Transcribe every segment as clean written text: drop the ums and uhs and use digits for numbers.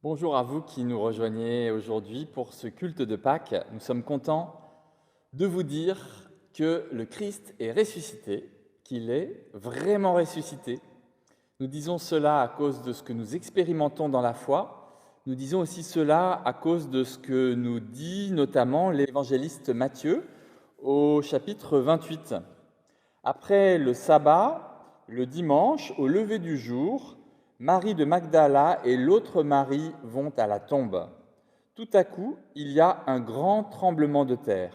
Bonjour à vous qui nous rejoignez aujourd'hui pour ce culte de Pâques. Nous sommes contents de vous dire que le Christ est ressuscité, qu'il est vraiment ressuscité. Nous disons cela à cause de ce que nous expérimentons dans la foi. Nous disons aussi cela à cause de ce que nous dit notamment l'évangéliste Matthieu au chapitre 28. Après le sabbat, le dimanche, au lever du jour, Marie de Magdala et l'autre Marie vont à la tombe. Tout à coup, il y a un grand tremblement de terre.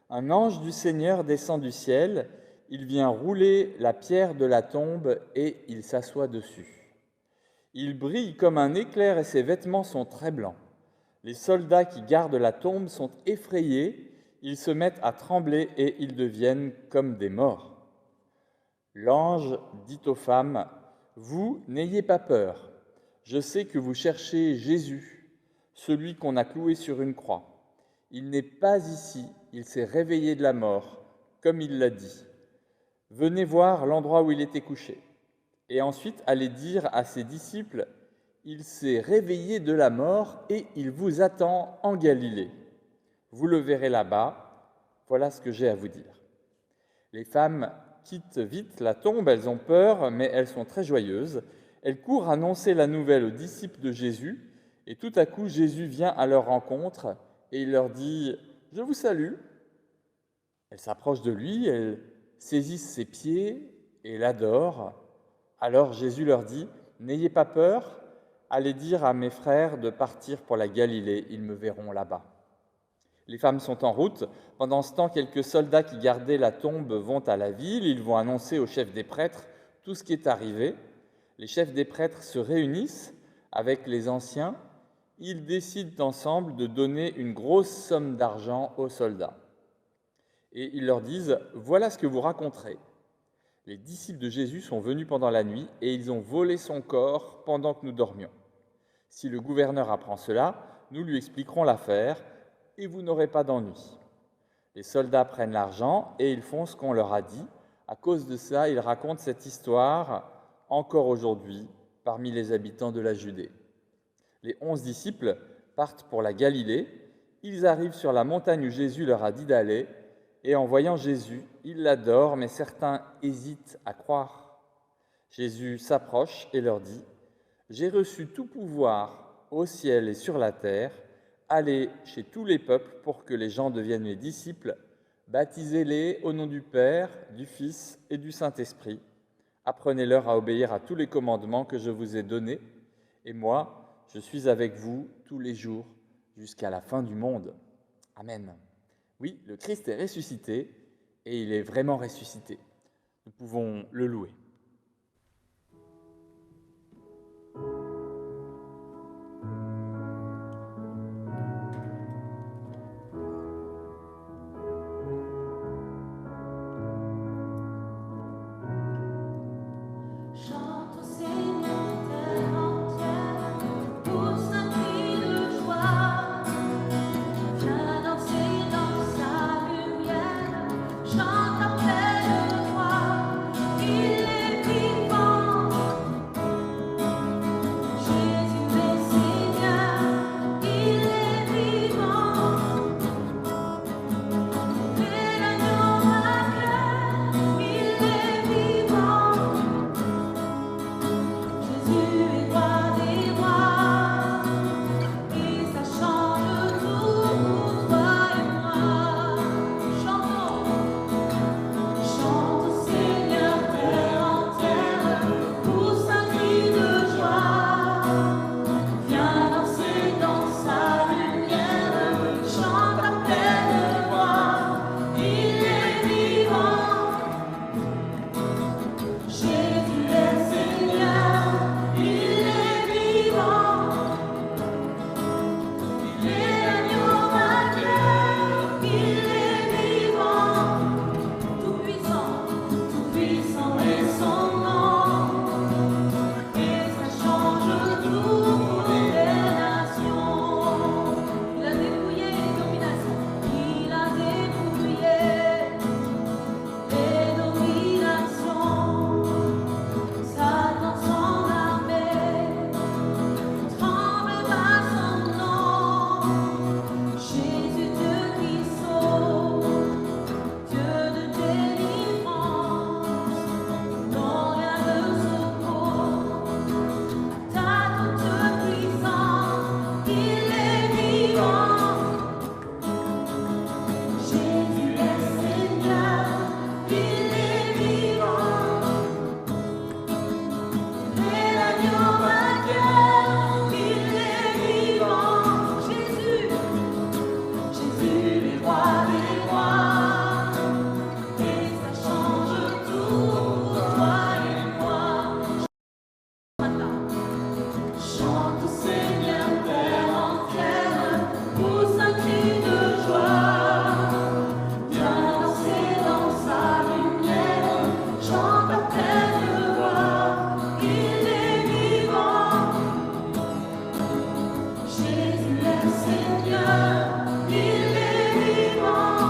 Un ange du Seigneur descend du ciel, il vient rouler la pierre de la tombe et il s'assoit dessus. Il brille comme un éclair et ses vêtements sont très blancs. Les soldats qui gardent la tombe sont effrayés, ils se mettent à trembler et ils deviennent comme des morts. L'ange dit aux femmes: « Vous, n'ayez pas peur. Je sais que vous cherchez Jésus, celui qu'on a cloué sur une croix. Il n'est pas ici, il s'est réveillé de la mort, comme il l'a dit. Venez voir l'endroit où il était couché. » Et ensuite, allez dire à ses disciples: « Il s'est réveillé de la mort et il vous attend en Galilée. Vous le verrez là-bas. Voilà ce que j'ai à vous dire. » Les femmes quittent vite la tombe, elles ont peur, mais elles sont très joyeuses. Elles courent annoncer la nouvelle aux disciples de Jésus, et tout à coup, Jésus vient à leur rencontre, et il leur dit: « Je vous salue !» Elles s'approchent de lui, elles saisissent ses pieds et l'adorent. Alors Jésus leur dit: « N'ayez pas peur, allez dire à mes frères de partir pour la Galilée, ils me verront là-bas. » Les femmes sont en route. Pendant ce temps, quelques soldats qui gardaient la tombe vont à la ville. Ils vont annoncer aux chefs des prêtres tout ce qui est arrivé. Les chefs des prêtres se réunissent avec les anciens. Ils décident ensemble de donner une grosse somme d'argent aux soldats. Et ils leur disent: « Voilà ce que vous raconterez. Les disciples de Jésus sont venus pendant la nuit et ils ont volé son corps pendant que nous dormions. Si le gouverneur apprend cela, nous lui expliquerons l'affaire et vous n'aurez pas d'ennui. » Les soldats prennent l'argent et ils font ce qu'on leur a dit. À cause de ça, ils racontent cette histoire encore aujourd'hui parmi les habitants de la Judée. Les 11 disciples partent pour la Galilée. Ils arrivent sur la montagne où Jésus leur a dit d'aller, et en voyant Jésus, ils l'adorent, mais certains hésitent à croire. Jésus s'approche et leur dit: « J'ai reçu tout pouvoir au ciel et sur la terre. Allez chez tous les peuples pour que les gens deviennent mes disciples. Baptisez-les au nom du Père, du Fils et du Saint-Esprit. Apprenez-leur à obéir à tous les commandements que je vous ai donnés. Et moi, je suis avec vous tous les jours jusqu'à la fin du monde. » Amen. Oui, le Christ est ressuscité et il est vraiment ressuscité. Nous pouvons le louer. Chante au Seigneur, terre entière, pousse un cri de joie. Viens danser dans sa lumière, chante après le roi. Il est rois des rois. Et ça change tout pour toi et moi. Chante au Seigneur, terre entière, pousse un cri de joie. Viens danser dans sa lumière, chante à pleine voix. Il est vivant, Jésus est Seigneur, il est vivant.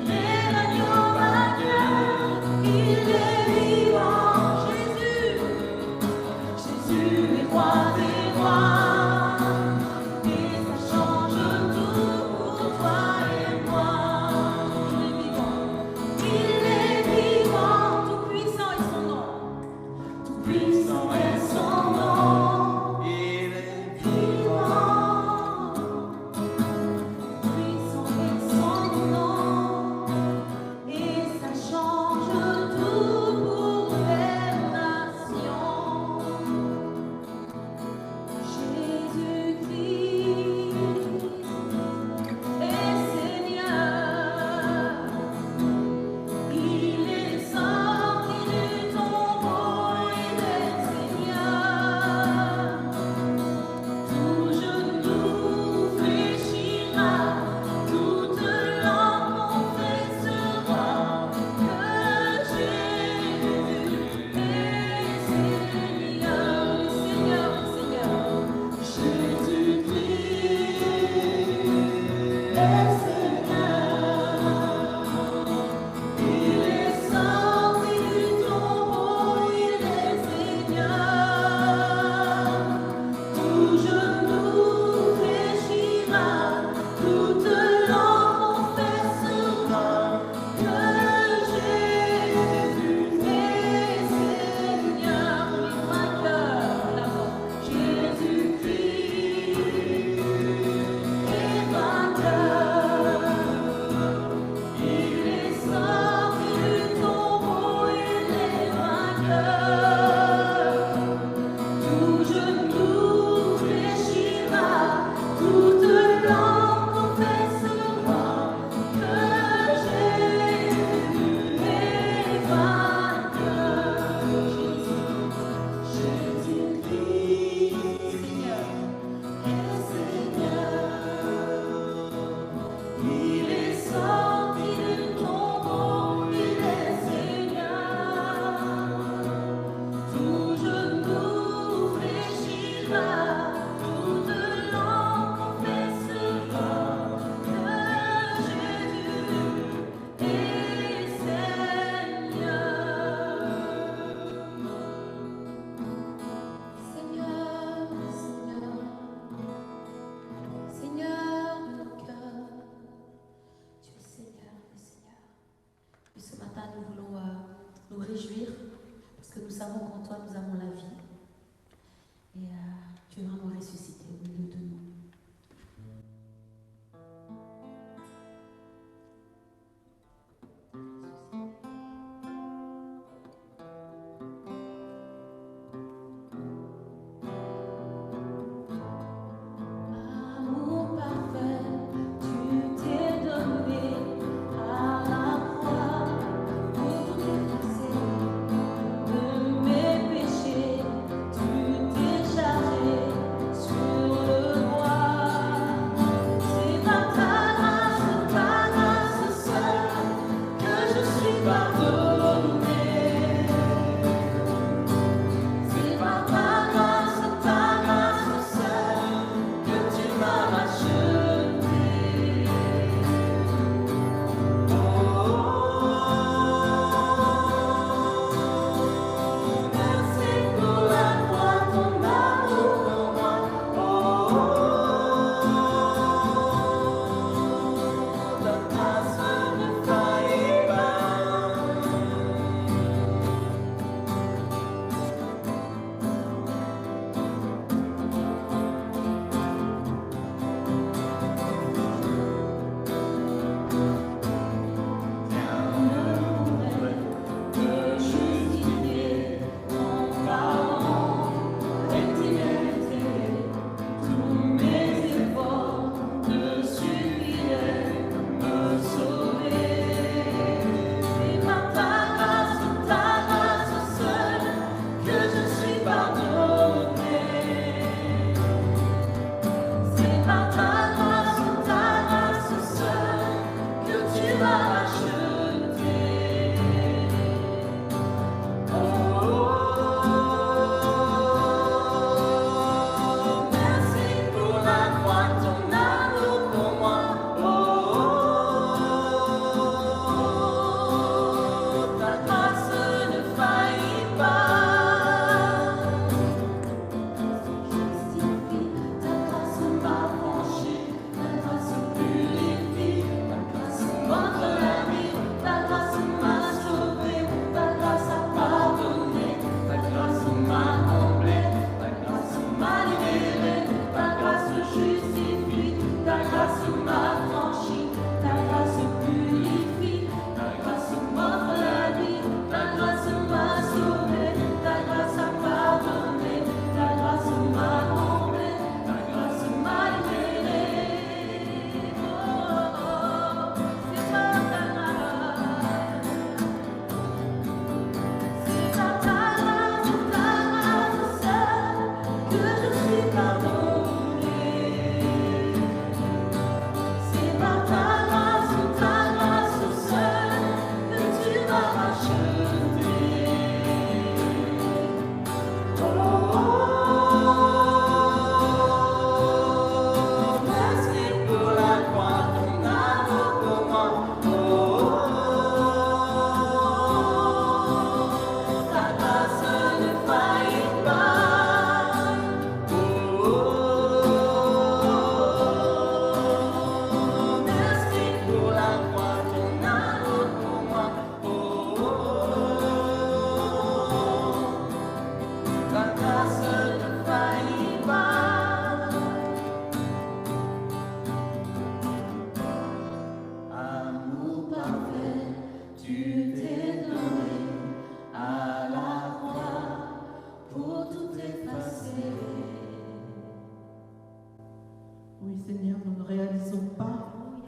Il est l'agneau vainqueur, il est vivant. Jésus est roi des rois, et ça change tout pour toi et moi. Il est vivant, tout puissant est son nom, tout puissant est son nom. Il est vivant, puissant est son nom, et ça change tout pour les nations. Jésus-Christ est Seigneur, il est sorti du tombeau, il est Seigneur. Tout genou fléchira, toute langue confessera que Jésus est Seigneur, Seigneur, Seigneur. Jésus-Christ est Seigneur. Il est sorti du tombeau, il est Seigneur. Tout genou fléchira, toute langue confessera que Jésus est Seigneur. Les vainqueurs d'abord. Jésus-Christ est vainqueur. Il est sorti du tombeau, il est vainqueur. Tout genou fléchira, toute langue confessera que Jésus est vainqueur. Jésus-Christ, Seigneur, est Seigneur. Il est sorti du tombeau, il est Seigneur. Tout genou fléchira, toute langue confessera que Jésus est Seigneur. Seigneur, Seigneur, Seigneur de nos cœurs, tu es Seigneur, Seigneur. Et ce matin, nous voulons nous réjouir parce que nous savons qu'en toi, nous avons la vie. Et tu es vraiment ressuscité au milieu de nous. Amour parfait, tu t'es donné à la croix pour tout effacer de mes péchés.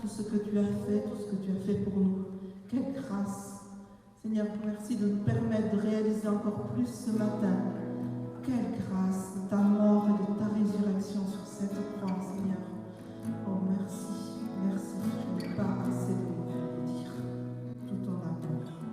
tout ce que tu as fait, tout ce que tu as fait pour nous. Quelle grâce. Seigneur, merci de nous permettre de réaliser encore plus ce matin. Quelle grâce de ta mort et de ta résurrection sur cette croix, Seigneur. Oh, merci, merci, je n'ai pas assez de mots pour dire tout ton amour.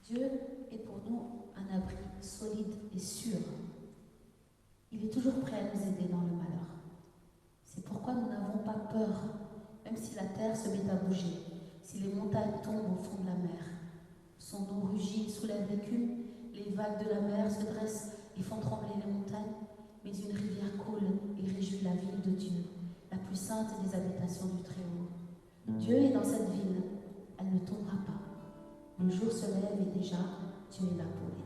Dieu est pour nous un abri solide et sûr. Il est toujours prêt à nous aider dans le malheur. C'est pourquoi nous n'avons pas peur, même si la terre se met à bouger, si les montagnes tombent au fond de la mer. Son eau rugit, soulève l'écume, les vagues de la mer se dressent et font trembler les montagnes, mais une rivière coule et réjouit la ville de Dieu, la plus sainte des habitations du Très-Haut. Dieu est dans cette ville, elle ne tombera pas. Le jour se lève et déjà, Dieu est là pour l'aider.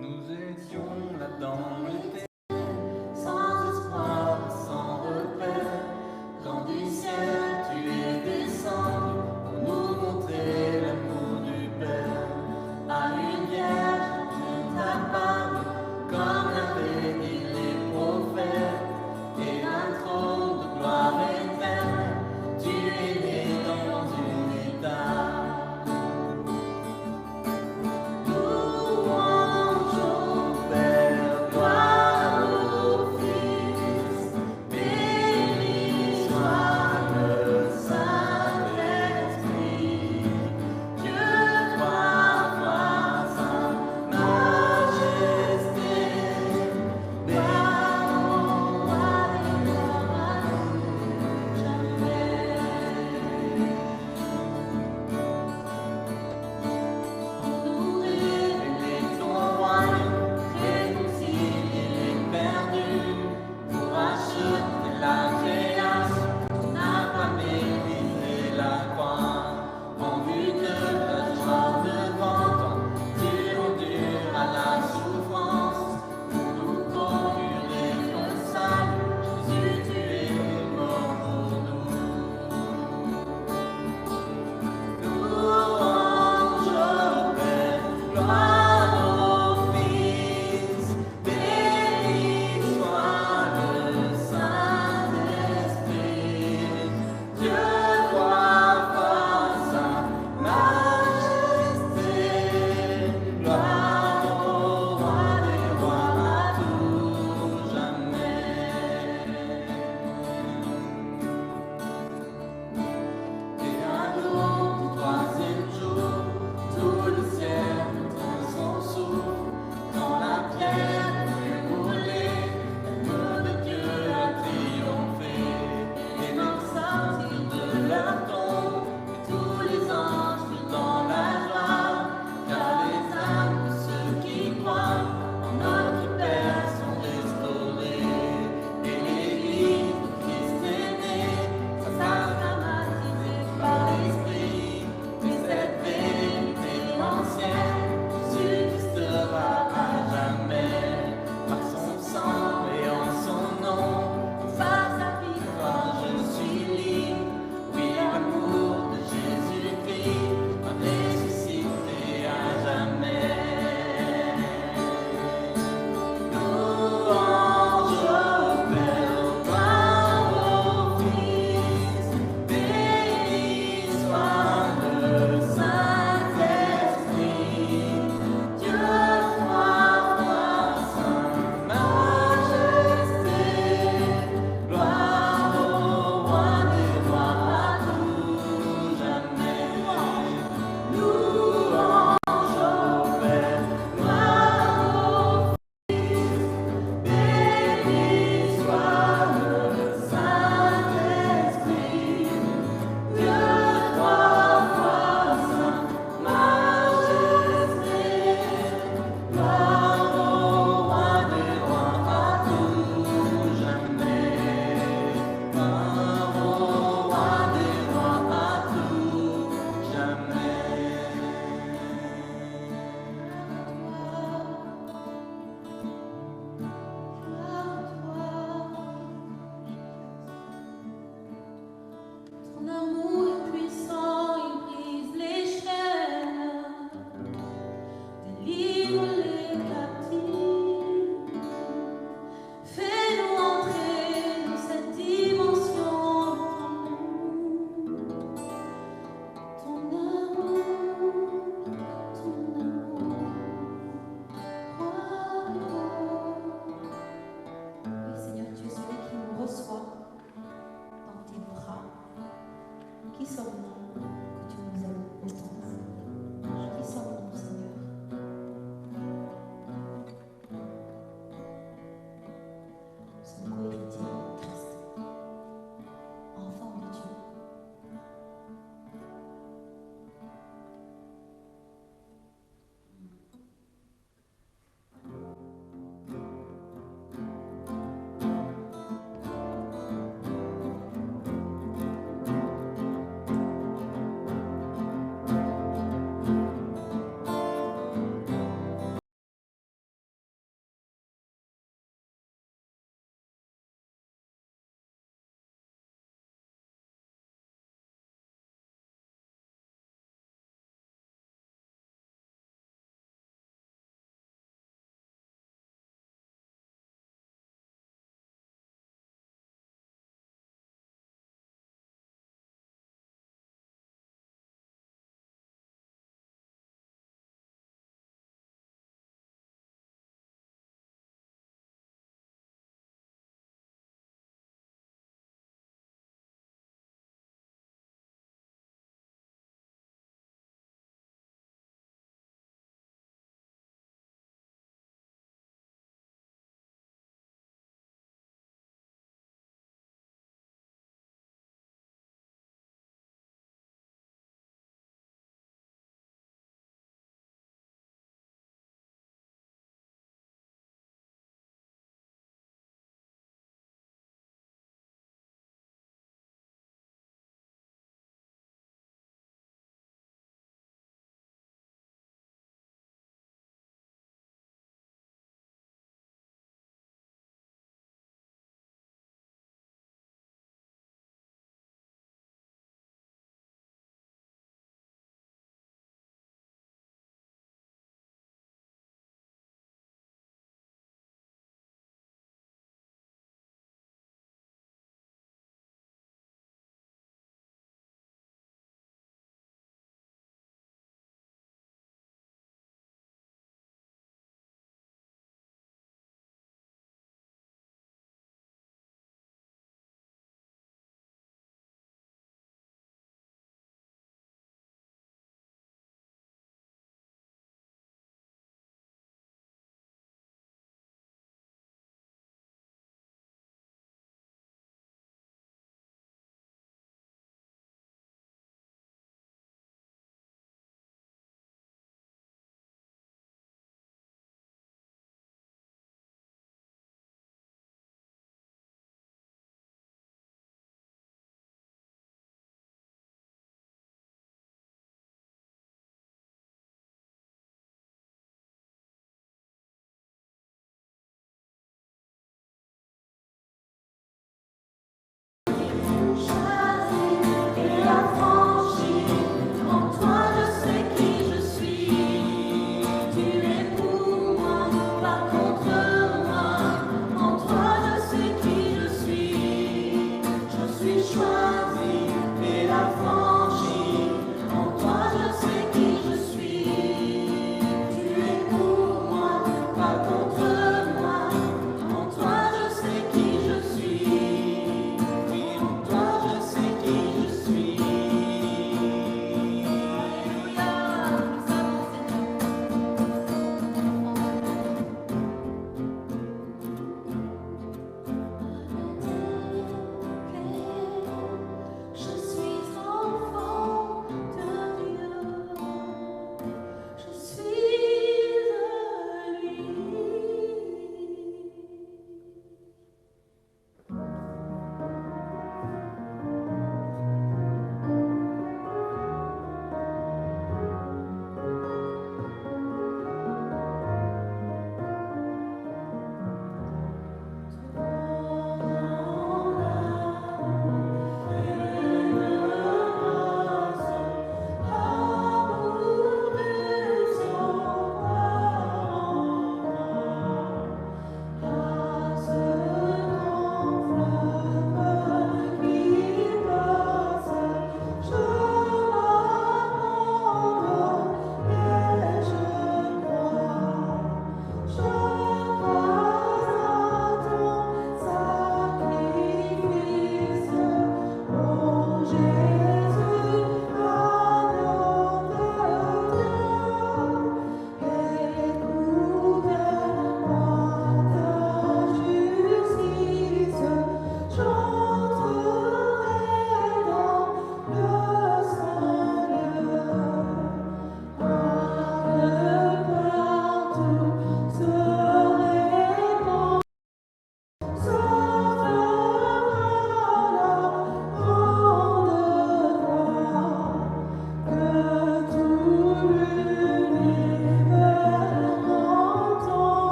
Nous étions là dans l'été. Sans espoir, sans repère, quand du ciel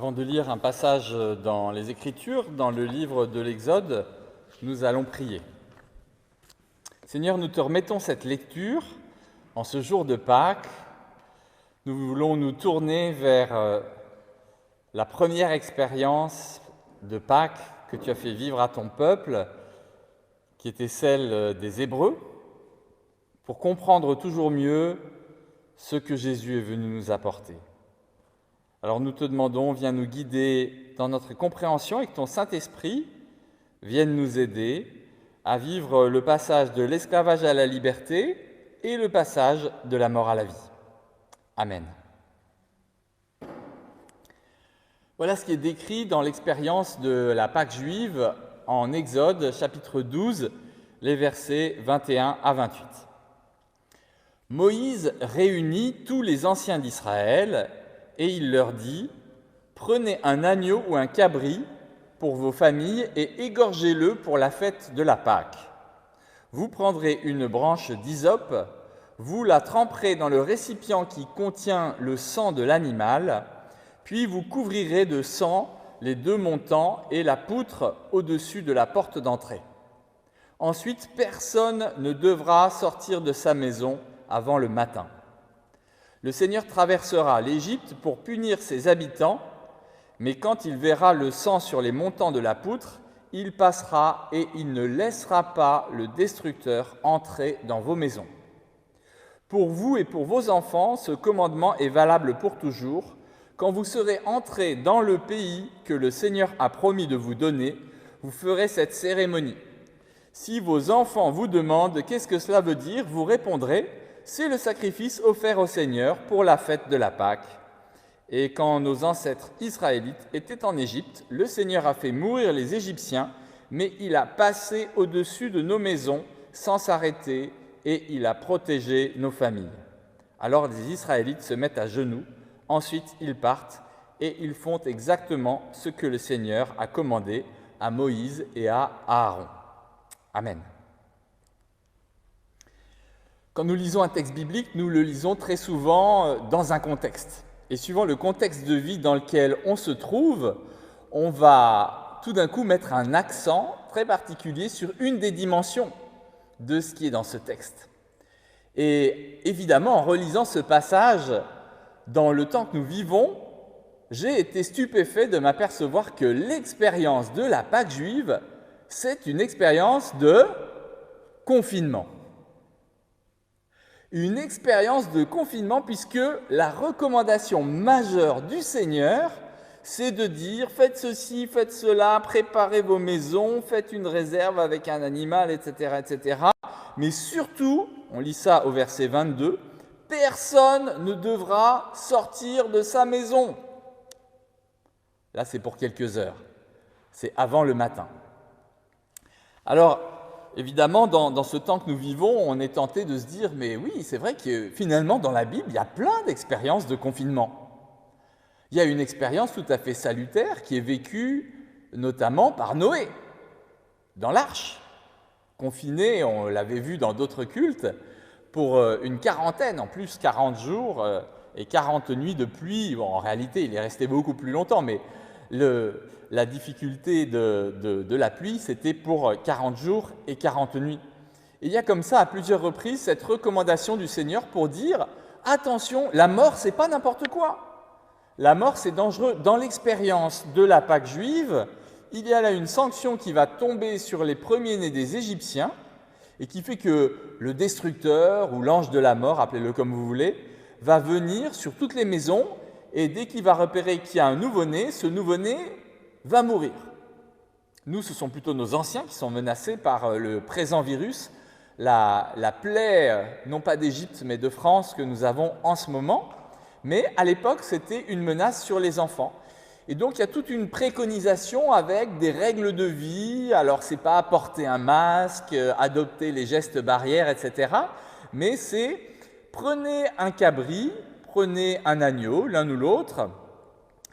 Avant de lire un passage dans les Écritures, dans le livre de l'Exode, nous allons prier. Seigneur, nous te remettons cette lecture en ce jour de Pâques. Nous voulons nous tourner vers la première expérience de Pâques que tu as fait vivre à ton peuple, qui était celle des Hébreux, pour comprendre toujours mieux ce que Jésus est venu nous apporter. Alors nous te demandons, viens nous guider dans notre compréhension et que ton Saint-Esprit vienne nous aider à vivre le passage de l'esclavage à la liberté et le passage de la mort à la vie. Amen. Voilà ce qui est décrit dans l'expérience de la Pâque juive en Exode, chapitre 12, les versets 21 à 28. Moïse réunit tous les anciens d'Israël et il leur dit « Prenez un agneau ou un cabri pour vos familles et égorgez-le pour la fête de la Pâque. Vous prendrez une branche d'hysope, vous la tremperez dans le récipient qui contient le sang de l'animal, puis vous couvrirez de sang les deux montants et la poutre au-dessus de la porte d'entrée. Ensuite, personne ne devra sortir de sa maison avant le matin. Le Seigneur traversera l'Égypte pour punir ses habitants, mais quand il verra le sang sur les montants de la poutre, il passera et il ne laissera pas le destructeur entrer dans vos maisons. Pour vous et pour vos enfants, ce commandement est valable pour toujours. Quand vous serez entrés dans le pays que le Seigneur a promis de vous donner, vous ferez cette cérémonie. Si vos enfants vous demandent qu'est-ce que cela veut dire, vous répondrez « C'est le sacrifice offert au Seigneur pour la fête de la Pâque. » Et quand nos ancêtres israélites étaient en Égypte, le Seigneur a fait mourir les Égyptiens, mais il a passé au-dessus de nos maisons sans s'arrêter et il a protégé nos familles. Alors les Israélites se mettent à genoux, ensuite ils partent et ils font exactement ce que le Seigneur a commandé à Moïse et à Aaron. Amen. Quand nous lisons un texte biblique, nous le lisons très souvent dans un contexte. Et suivant le contexte de vie dans lequel on se trouve, on va tout d'un coup mettre un accent très particulier sur une des dimensions de ce qui est dans ce texte. Et évidemment, en relisant ce passage, dans le temps que nous vivons, j'ai été stupéfait de m'apercevoir que l'expérience de la Pâque juive, c'est une expérience de confinement. Une expérience de confinement puisque la recommandation majeure du Seigneur, c'est de dire « faites ceci, faites cela, préparez vos maisons, faites une réserve avec un animal, etc. etc. » Mais surtout, on lit ça au verset 22, « personne ne devra sortir de sa maison. » Là, c'est pour quelques heures. C'est avant le matin. Alors, évidemment, dans ce temps que nous vivons, on est tenté de se dire « mais oui, c'est vrai que finalement, dans la Bible, il y a plein d'expériences de confinement. » Il y a une expérience tout à fait salutaire qui est vécue notamment par Noé, dans l'arche, confiné, on l'avait vu dans d'autres cultes, pour une quarantaine, en plus 40 jours et 40 nuits de pluie. Bon, en réalité, il est resté beaucoup plus longtemps, mais la difficulté de la pluie, c'était pour 40 jours et 40 nuits. Et il y a comme ça, à plusieurs reprises, cette recommandation du Seigneur pour dire « attention, la mort, c'est pas n'importe quoi. La mort, c'est dangereux. » Dans l'expérience de la Pâque juive, il y a là une sanction qui va tomber sur les premiers-nés des Égyptiens et qui fait que le destructeur ou l'ange de la mort, appelez-le comme vous voulez, va venir sur toutes les maisons et dès qu'il va repérer qu'il y a un nouveau-né, ce nouveau-né va mourir. Nous, ce sont plutôt nos anciens qui sont menacés par le présent virus, la plaie, non pas d'Égypte, mais de France que nous avons en ce moment. Mais à l'époque, c'était une menace sur les enfants. Et donc, il y a toute une préconisation avec des règles de vie. Alors, ce n'est pas porter un masque, adopter les gestes barrières, etc. Mais c'est prenez un cabri, prenez un agneau, l'un ou l'autre,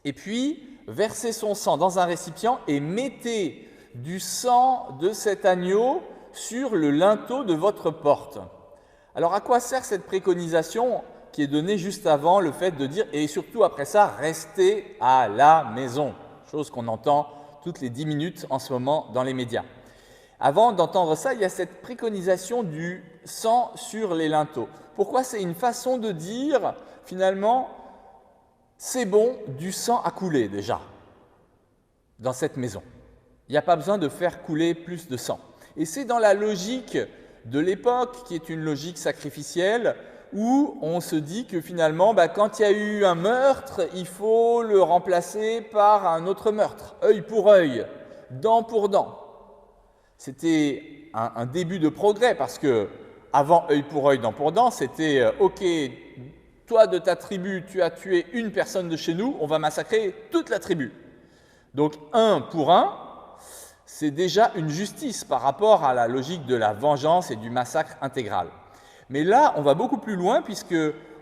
et puis versez son sang dans un récipient et mettez du sang de cet agneau sur le linteau de votre porte. Alors, à quoi sert cette préconisation ? qui est donné juste avant le fait de dire « et surtout après ça, restez à la maison », chose qu'on entend toutes les 10 minutes en ce moment dans les médias. Avant d'entendre ça, il y a cette préconisation du sang sur les linteaux. Pourquoi? C'est une façon de dire, finalement, c'est bon, du sang a coulé déjà dans cette maison. Il n'y a pas besoin de faire couler plus de sang. Et c'est dans la logique de l'époque, qui est une logique sacrificielle, où on se dit que finalement, quand il y a eu un meurtre, il faut le remplacer par un autre meurtre, œil pour œil, dent pour dent. C'était un début de progrès, parce que avant œil pour œil, dent pour dent, c'était ok, toi de ta tribu, tu as tué une personne de chez nous, on va massacrer toute la tribu. Donc un pour un, c'est déjà une justice par rapport à la logique de la vengeance et du massacre intégral. Mais là, on va beaucoup plus loin, puisque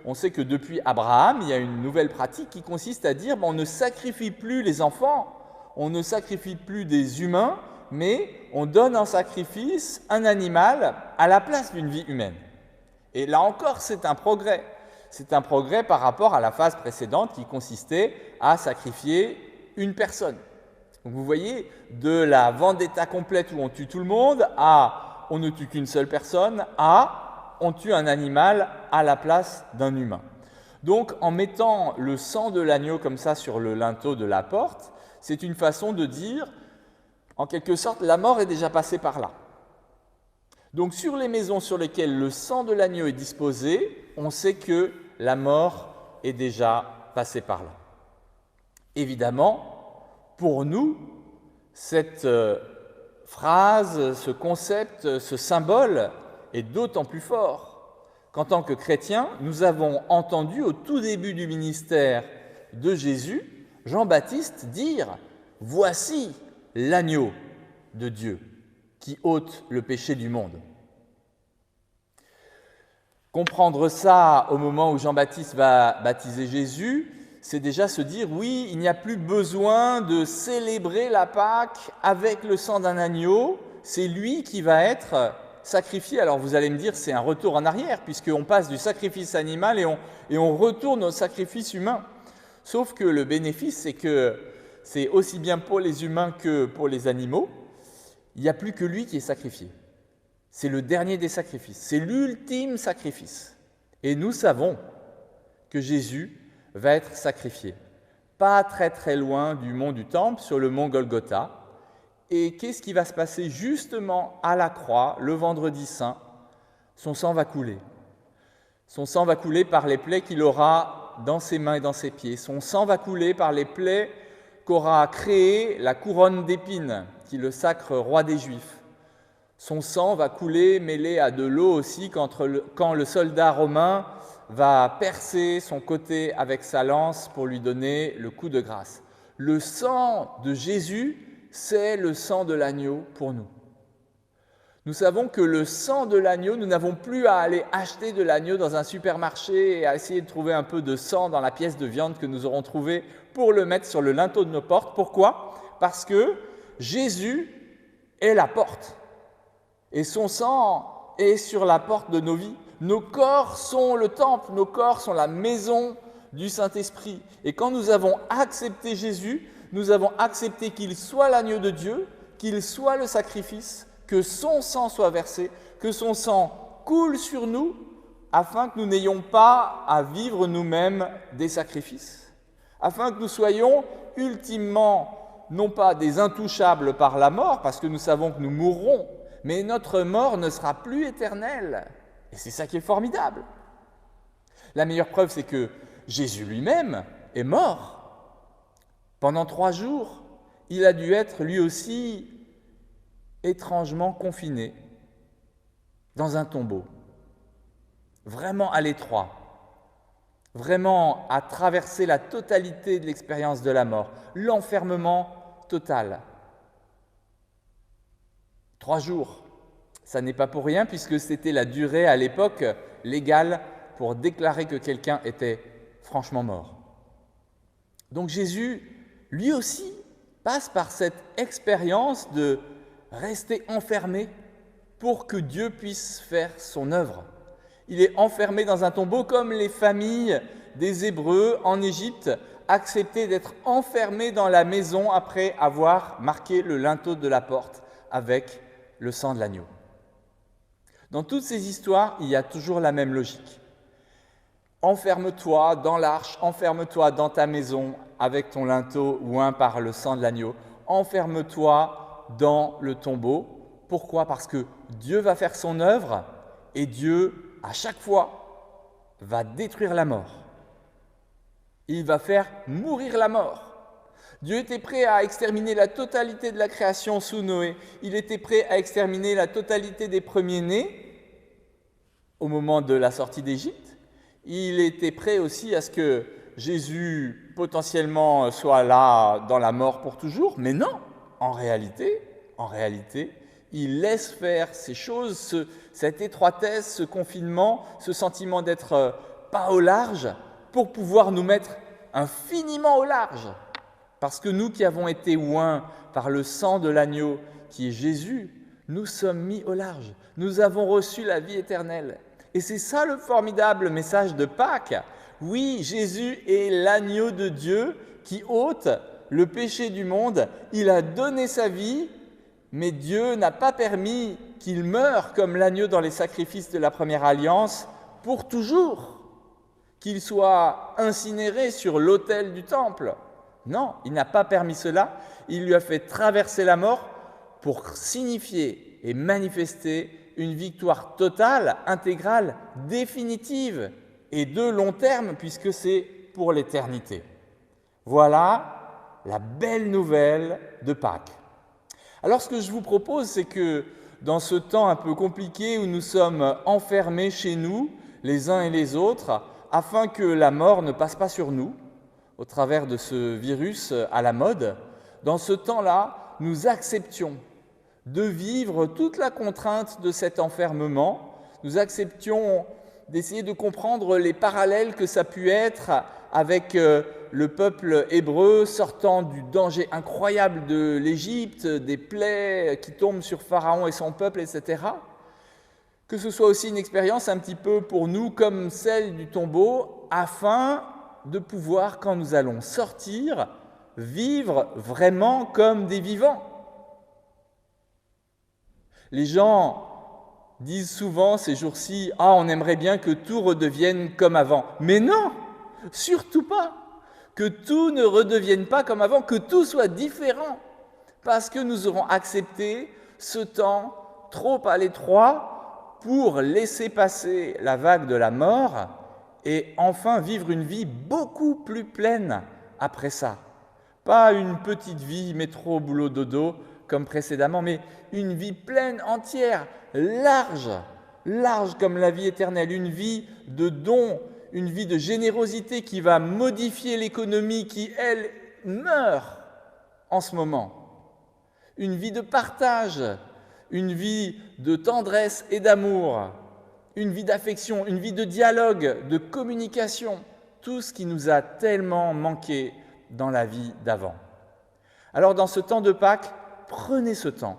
on sait que depuis Abraham, il y a une nouvelle pratique qui consiste à dire on ne sacrifie plus les enfants, on ne sacrifie plus des humains, mais on donne en sacrifice un animal à la place d'une vie humaine. Et là encore, c'est un progrès. C'est un progrès par rapport à la phase précédente qui consistait à sacrifier une personne. Donc vous voyez, de la vendetta complète où on tue tout le monde à on ne tue qu'une seule personne à on tue un animal à la place d'un humain. Donc en mettant le sang de l'agneau comme ça sur le linteau de la porte, c'est une façon de dire, en quelque sorte, la mort est déjà passée par là. Donc sur les maisons sur lesquelles le sang de l'agneau est disposé, on sait que la mort est déjà passée par là. Évidemment, pour nous, cette phrase, ce concept, ce symbole est d'autant plus fort qu'en tant que chrétiens, nous avons entendu au tout début du ministère de Jésus, Jean-Baptiste dire « Voici l'agneau de Dieu qui ôte le péché du monde ». Comprendre ça au moment où Jean-Baptiste va baptiser Jésus, c'est déjà se dire, oui, il n'y a plus besoin de célébrer la Pâque avec le sang d'un agneau, c'est lui qui va être sacrifié. Alors vous allez me dire, c'est un retour en arrière, puisqu'on passe du sacrifice animal et on retourne au sacrifice humain. Sauf que le bénéfice, c'est que c'est aussi bien pour les humains que pour les animaux, il n'y a plus que lui qui est sacrifié. C'est le dernier des sacrifices, c'est l'ultime sacrifice. Et nous savons que Jésus va être sacrifié, pas très très loin du mont du Temple, sur le mont Golgotha. Et qu'est-ce qui va se passer justement à la croix, le vendredi saint? Son sang va couler. Son sang va couler par les plaies qu'il aura dans ses mains et dans ses pieds. Son sang va couler par les plaies qu'aura créées la couronne d'épines, qui le sacre roi des Juifs. Son sang va couler mêlé à de l'eau aussi quand le soldat romain va percer son côté avec sa lance pour lui donner le coup de grâce. Le sang de Jésus, c'est le sang de l'agneau pour nous. Nous savons que le sang de l'agneau, nous n'avons plus à aller acheter de l'agneau dans un supermarché et à essayer de trouver un peu de sang dans la pièce de viande que nous aurons trouvée pour le mettre sur le linteau de nos portes. Pourquoi? Parce que Jésus est la porte. Et son sang est sur la porte de nos vies. Nos corps sont le temple, nos corps sont la maison du Saint-Esprit. Et quand nous avons accepté Jésus, nous avons accepté qu'il soit l'agneau de Dieu, qu'il soit le sacrifice, que son sang soit versé, que son sang coule sur nous, afin que nous n'ayons pas à vivre nous-mêmes des sacrifices, afin que nous soyons ultimement, non pas des intouchables par la mort, parce que nous savons que nous mourrons, mais notre mort ne sera plus éternelle. Et c'est ça qui est formidable. La meilleure preuve, c'est que Jésus lui-même est mort. Pendant 3 jours, il a dû être lui aussi étrangement confiné dans un tombeau, vraiment à l'étroit, vraiment à traverser la totalité de l'expérience de la mort, l'enfermement total. 3 jours, ça n'est pas pour rien puisque c'était la durée à l'époque légale pour déclarer que quelqu'un était franchement mort. Donc Jésus, lui aussi, passe par cette expérience de rester enfermé pour que Dieu puisse faire son œuvre. Il est enfermé dans un tombeau comme les familles des Hébreux en Égypte acceptaient d'être enfermés dans la maison après avoir marqué le linteau de la porte avec le sang de l'agneau. Dans toutes ces histoires, il y a toujours la même logique. Enferme-toi dans l'arche, enferme-toi dans ta maison avec ton linteau oint par le sang de l'agneau. Enferme-toi dans le tombeau. Pourquoi ? Parce que Dieu va faire son œuvre et Dieu, à chaque fois, va détruire la mort. Il va faire mourir la mort. Dieu était prêt à exterminer la totalité de la création sous Noé. Il était prêt à exterminer la totalité des premiers-nés au moment de la sortie d'Égypte. Il était prêt aussi à ce que Jésus potentiellement soit là dans la mort pour toujours. Mais non, en réalité, il laisse faire ces choses, cette étroitesse, ce confinement, ce sentiment d'être pas au large, pour pouvoir nous mettre infiniment au large. Parce que nous qui avons été oints par le sang de l'agneau, qui est Jésus, nous sommes mis au large. Nous avons reçu la vie éternelle. Et c'est ça le formidable message de Pâques. Oui, Jésus est l'agneau de Dieu qui ôte le péché du monde. Il a donné sa vie, mais Dieu n'a pas permis qu'il meure comme l'agneau dans les sacrifices de la première alliance pour toujours, qu'il soit incinéré sur l'autel du temple. Non, il n'a pas permis cela. Il lui a fait traverser la mort pour signifier et manifester une victoire totale, intégrale, définitive et de long terme, puisque c'est pour l'éternité. Voilà la belle nouvelle de Pâques. Alors ce que je vous propose, c'est que dans ce temps un peu compliqué où nous sommes enfermés chez nous, les uns et les autres, afin que la mort ne passe pas sur nous, au travers de ce virus à la mode, dans ce temps-là, nous acceptions de vivre toute la contrainte de cet enfermement. Nous acceptions d'essayer de comprendre les parallèles que ça a pu être avec le peuple hébreu sortant du danger incroyable de l'Égypte, des plaies qui tombent sur Pharaon et son peuple, etc. Que ce soit aussi une expérience un petit peu pour nous comme celle du tombeau, afin de pouvoir, quand nous allons sortir, vivre vraiment comme des vivants. Les gens disent souvent ces jours-ci « Ah, on aimerait bien que tout redevienne comme avant. » Mais non, surtout pas. Que tout ne redevienne pas comme avant, que tout soit différent. Parce que nous aurons accepté ce temps trop à l'étroit pour laisser passer la vague de la mort et enfin vivre une vie beaucoup plus pleine après ça. Pas une petite vie métro, boulot, dodo comme précédemment, mais une vie pleine, entière, large comme la vie éternelle, une vie de don, une vie de générosité qui va modifier l'économie qui, elle, meurt en ce moment. Une vie de partage, une vie de tendresse et d'amour, une vie d'affection, une vie de dialogue, de communication, tout ce qui nous a tellement manqué dans la vie d'avant. Alors dans ce temps de Pâques, prenez ce temps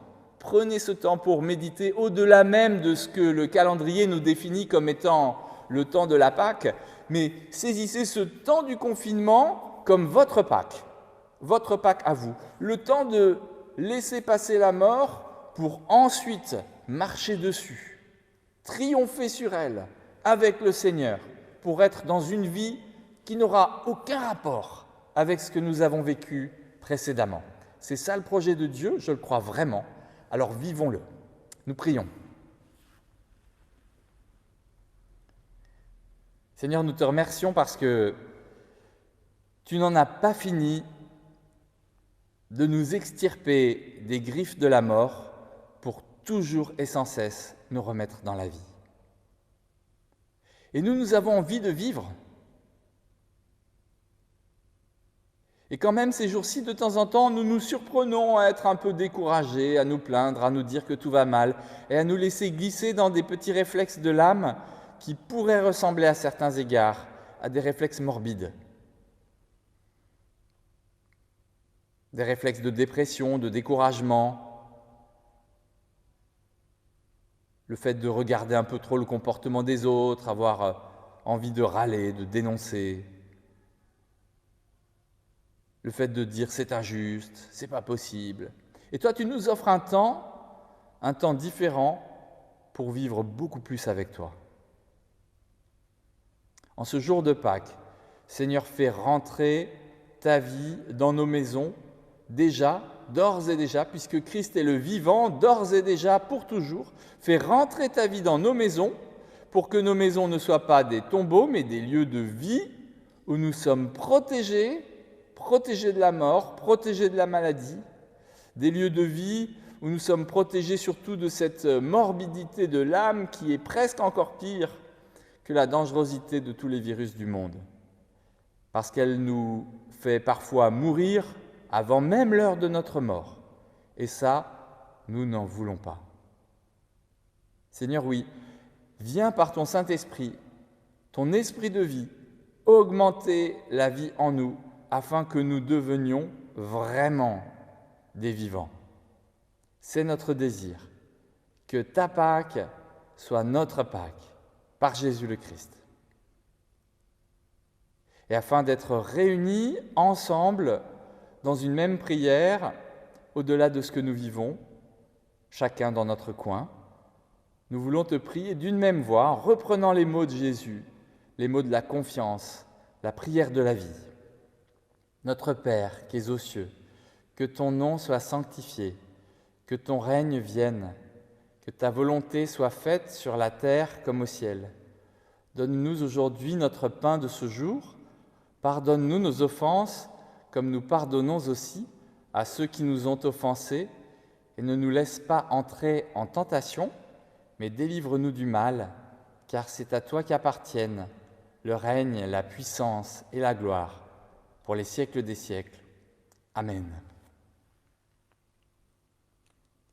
pour méditer au-delà même de ce que le calendrier nous définit comme étant le temps de la Pâque, mais saisissez ce temps du confinement comme votre Pâque à vous, le temps de laisser passer la mort pour ensuite marcher dessus, triompher sur elle avec le Seigneur, pour être dans une vie qui n'aura aucun rapport avec ce que nous avons vécu précédemment. C'est ça le projet de Dieu, je le crois vraiment. Alors vivons-le. Nous prions. Seigneur, nous te remercions parce que tu n'en as pas fini de nous extirper des griffes de la mort pour toujours et sans cesse nous remettre dans la vie. Et nous avons envie de vivre. Et quand même, ces jours-ci, de temps en temps, nous nous surprenons à être un peu découragés, à nous plaindre, à nous dire que tout va mal, et à nous laisser glisser dans des petits réflexes de l'âme qui pourraient ressembler à certains égards à des réflexes morbides. Des réflexes de dépression, de découragement. le fait de regarder un peu trop le comportement des autres, avoir envie de râler, de dénoncer, le fait de dire c'est injuste, c'est pas possible. Et toi, tu nous offres un temps différent pour vivre beaucoup plus avec toi. En ce jour de Pâques, Seigneur, fais rentrer ta vie dans nos maisons, déjà, d'ores et déjà, puisque Christ est le vivant, d'ores et déjà, pour toujours. Fais rentrer ta vie dans nos maisons, pour que nos maisons ne soient pas des tombeaux, mais des lieux de vie où nous sommes protégés de la mort, protégés de la maladie, des lieux de vie où nous sommes protégés surtout de cette morbidité de l'âme qui est presque encore pire que la dangerosité de tous les virus du monde, parce qu'elle nous fait parfois mourir avant même l'heure de notre mort. Et ça, nous n'en voulons pas. Seigneur, oui, viens par ton Saint-Esprit, ton esprit de vie, augmenter la vie en nous, afin que nous devenions vraiment des vivants. C'est notre désir, que ta Pâque soit notre Pâque, par Jésus le Christ. Et afin d'être réunis ensemble dans une même prière, au-delà de ce que nous vivons, chacun dans notre coin, nous voulons te prier d'une même voix, en reprenant les mots de Jésus, les mots de la confiance, la prière de la vie. Notre Père qui es aux cieux, que ton nom soit sanctifié, que ton règne vienne, que ta volonté soit faite sur la terre comme au ciel. Donne-nous aujourd'hui notre pain de ce jour. Pardonne-nous nos offenses, comme nous pardonnons aussi à ceux qui nous ont offensés, et ne nous laisse pas entrer en tentation, mais délivre-nous du mal, car c'est à toi qu'appartiennent le règne, la puissance et la gloire, pour les siècles des siècles. Amen.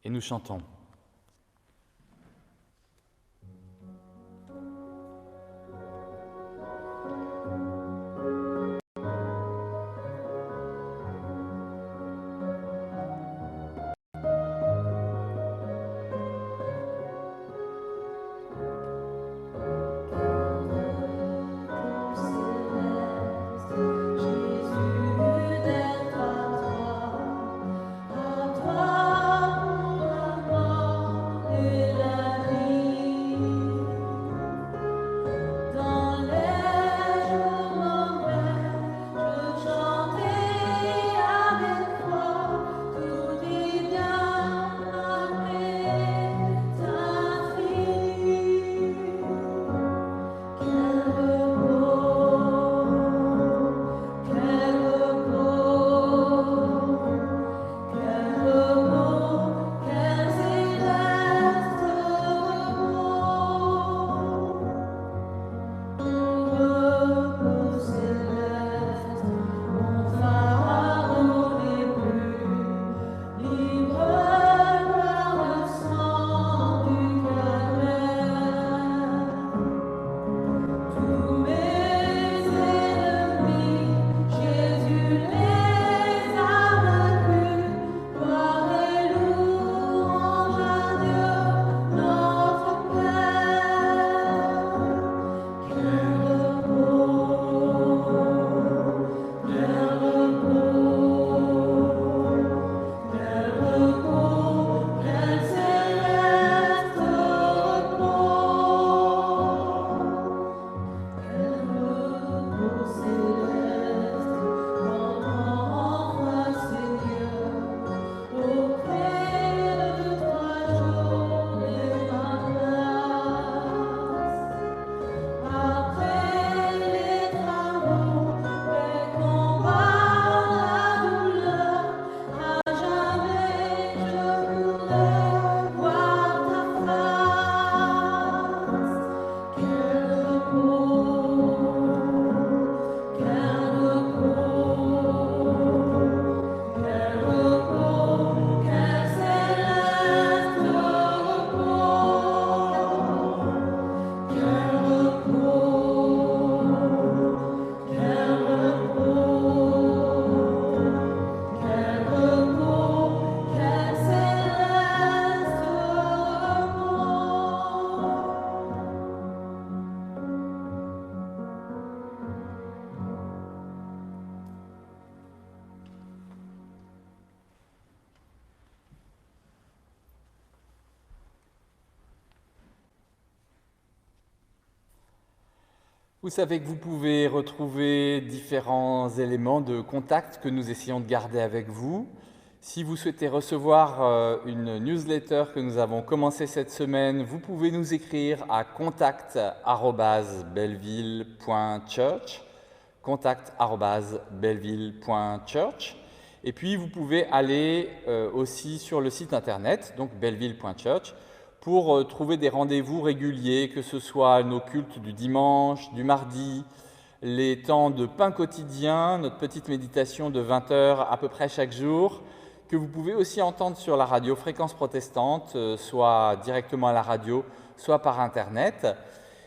Et nous chantons. À toi pour la gloire. Vous savez que vous pouvez retrouver différents éléments de contact que nous essayons de garder avec vous. Si vous souhaitez recevoir une newsletter que nous avons commencée cette semaine, vous pouvez nous écrire à contact@belleville.church, contact@belleville.church. Et puis vous pouvez aller aussi sur le site internet, donc belleville.church, pour trouver des rendez-vous réguliers, que ce soit nos cultes du dimanche, du mardi, les temps de pain quotidien, notre petite méditation de 20 heures à peu près chaque jour, que vous pouvez aussi entendre sur la radio Fréquence Protestante, soit directement à la radio, soit par Internet.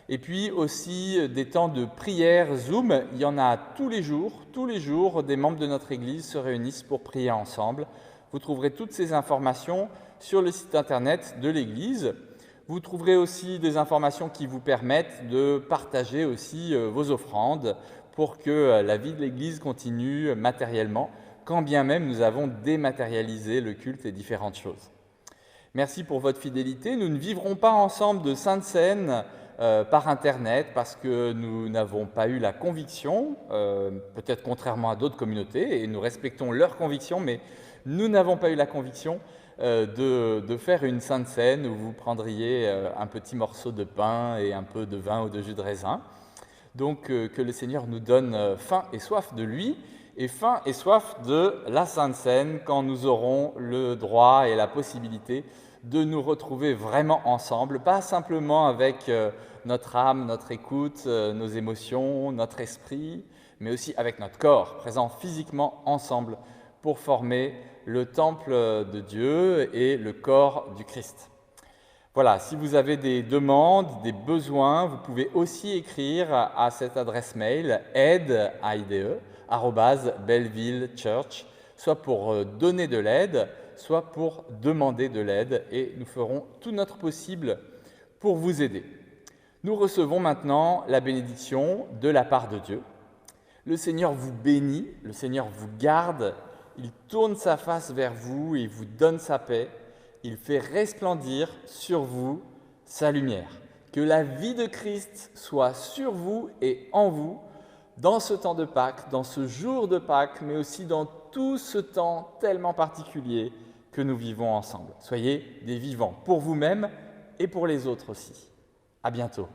Et puis aussi des temps de prière Zoom, il y en a tous les jours, des membres de notre Église se réunissent pour prier ensemble. Vous trouverez toutes ces informations sur le site internet de l'Église. Vous trouverez aussi des informations qui vous permettent de partager aussi vos offrandes pour que la vie de l'Église continue matériellement, quand bien même nous avons dématérialisé le culte et différentes choses. Merci pour votre fidélité. Nous ne vivrons pas ensemble de Sainte Seine par Internet parce que nous n'avons pas eu la conviction, peut-être contrairement à d'autres communautés, et nous respectons leurs convictions, mais nous n'avons pas eu la conviction de faire une Sainte Seine où vous prendriez un petit morceau de pain et un peu de vin ou de jus de raisin. Donc que le Seigneur nous donne faim et soif de lui et faim et soif de la Sainte Seine quand nous aurons le droit et la possibilité de nous retrouver vraiment ensemble, pas simplement avec notre âme, notre écoute, nos émotions, notre esprit, mais aussi avec notre corps, présent physiquement ensemble pour former le temple de Dieu et le corps du Christ. Voilà, si vous avez des demandes, des besoins, vous pouvez aussi écrire à cette adresse mail aide@bellevillechurch, soit pour donner de l'aide, soit pour demander de l'aide, et nous ferons tout notre possible pour vous aider. Nous recevons maintenant la bénédiction de la part de Dieu. Le Seigneur vous bénit, le Seigneur vous garde, il tourne sa face vers vous et vous donne sa paix. Il fait resplendir sur vous sa lumière. Que la vie de Christ soit sur vous et en vous, dans ce temps de Pâques, dans ce jour de Pâques, mais aussi dans tout ce temps tellement particulier que nous vivons ensemble. Soyez des vivants pour vous-même et pour les autres aussi. À bientôt.